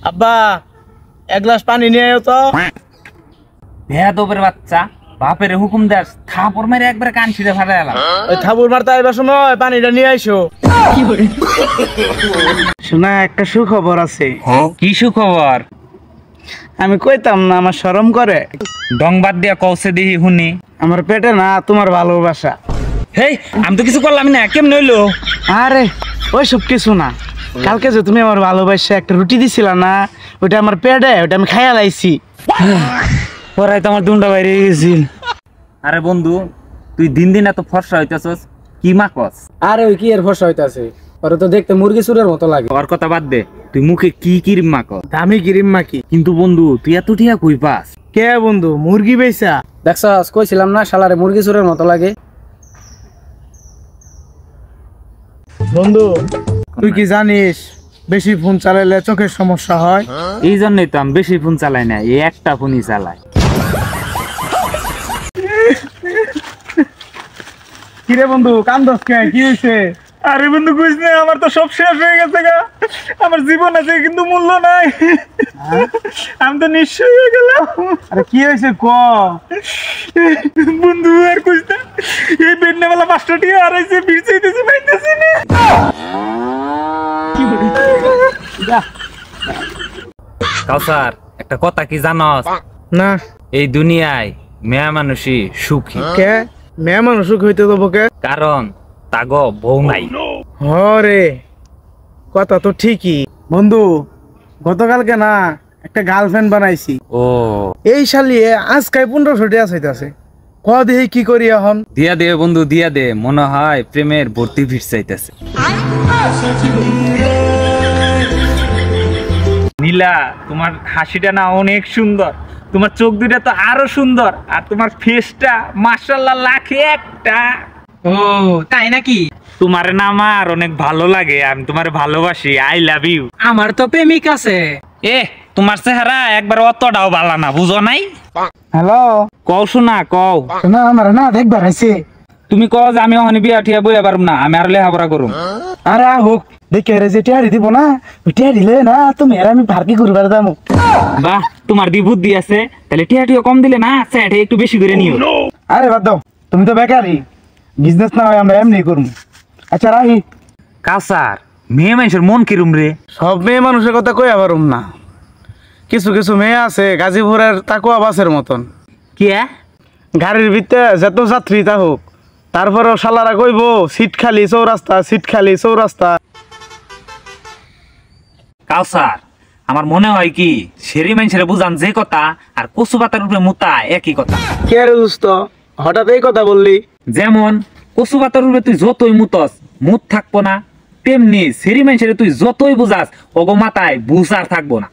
আব্বা এক গ্লাস পানি নিয়ে আয় তো। বেয়াদবের বাচ্চা, বাপের হুকুম দাস, থাপড় মেরে একবারে কান ছিঁড়ে ফাটাই এলাম। ওই থাপুর মারতে আইবার সময় পানিটা নিয়ে আইসো। শোনা, একটা সুখবর আছে। কি সুখবর? আমি কইতাম না, আমার শরম করে। ডং বাদ দিয়া কৌছে দিহি শুনি। আমার পেটে না তোমার ভালোবাসা। হেই, আমি তো কিছু করলাম না, কেমন হইলো? আরে ওই সব কিছু না, কালকে যে তুমি আমার ভালোবাসা একটা রুটি দিছিলা না, ওটা আমার পেটে, ওটা আমি খাইয়া লাইছি। পরাই তো আমার দুন্ডা বাইরে গেছিল। আরে বন্ধু, তুই দিন দিন এত ফর্সা হইতেছস, কি মাকস? আরে ওই কি এর ফর্সা হইতাছে, ওরে তো দেখতে মুরগি চুরের মতো লাগে। ওর কথা বাদ দে, তুই মুখে কি কিরিম মাকস? দামি কিরিম মাকি। কিন্তু বন্ধু তুই এত টিয়া কই পাস? কে বন্ধু, মুরগি বেচা? দেখছস, কইছিলাম না শালারে মুরগি চুরের মতো লাগে। বন্ধু তুই কি জানিস বেশি ফোন চালাইলে চোখের সমস্যা হয়? এই জন্যই তো আমি বেশি ফোন চালাই না, এই একটা ফোনই চালাই। কিরে বন্ধু কান্দস কে, কি হয়েছে? আরে বন্ধু কইস না, আমার তো সব শেষ হয়ে গেছে গা। আমার জীবন আছে কিন্তু মূল্য নাই। আমি তো নিঃস্ব হয়ে গেলাম। আরে কি হয়েছে ক বন্ধু, আর কইস না, এই বেডনেওয়ালা 5টা টিয়া হারাইছে, বিড় চাইতেছে, পাইতেছি না। কাউসার, একটা কথা কি জানস? না। এই দুনিয়ায় মেয়া মানুষই সুখী। কে মেয়ে মানুষ হইতে দেবো কে? কারণ তাগ বউ নাই। হরে কথা তো ঠিকই বন্ধু, গতকালকে না একটা গার্লফ্রেন্ড বানাইছি। ও এই শালিয়ে আজকে 1500 টাকা চাইতাছে। ক দেখি কি করি এখন? দিয়া দে বন্ধু, দিয়া দে, মনে হয় প্রেমের ভর্তি ভিড় চাইতেছে। নীলা, তোমার হাসিটা না অনেক সুন্দর, তোমার চোখ দুটা তো আরো সুন্দর, আর তোমার ফেসটা মাশাআল্লাহ লাখে একটা। ও তাই নাকি? তোমার না আমার অনেক ভালো লাগে, আমি তোমার ভালোবাসি, আই লাভ ইউ। আমার তো প্রেমিক আছে। এ তোমার চেহারা একবার অতটাও ভালো না, বুঝো নাই? হ্যালো, কও শোনা, কও। না আমার না দেখবার আছে। তুমি কও যে আমি ওখানে বিয়া ঠিয়া বইয়া পারব না, আমি আর লেখাপড়া করুম। আরে হোক দেখে রে, যে টিয়ারি দিব না, ওই টিয়ারি দিলে না তুমি আর আমি ভার্কি করবার দাম। বাহ, তোমার দি বুদ্ধি আছে, তাহলে টিয়া টিয়া কম দিলে না, স্যাটে একটু বেশি করে নিও। আরে বাদ দাও, তুমি তো বেকারই, বিজনেস না হয় আমরা এমনি করবো। আচ্ছা রাহি। কাসার, মেয়ে মানুষের মন কিরম রে? সব মেয়ে মানুষের কথা কই পারুম না, কিছু কিছু মেয়ে আছে গাজীপুরের তাকুয়া বাসের মতন। কি? গাড়ির ভিতরে যত যাত্রী তা হোক, তারপরেও শালারা কইব সিট খালি চৌরাস্তা, সিট খালি চৌরাস্তা। কাউসার, আমার মনে হয় কি সেরি মানুষের বুঝান যে কথা আর কচু পাতার উপরে মুতা একই কথা। কে রে দোস্ত, হঠাৎ এই কথা বললি? যেমন কচু পাতার উপরে তুই যতই মুতস মুত থাকবো না, তেমনি সেরি মানুষের তুই যতই বুঝাস ওগো মাথায় বুঝ আর থাকবো না।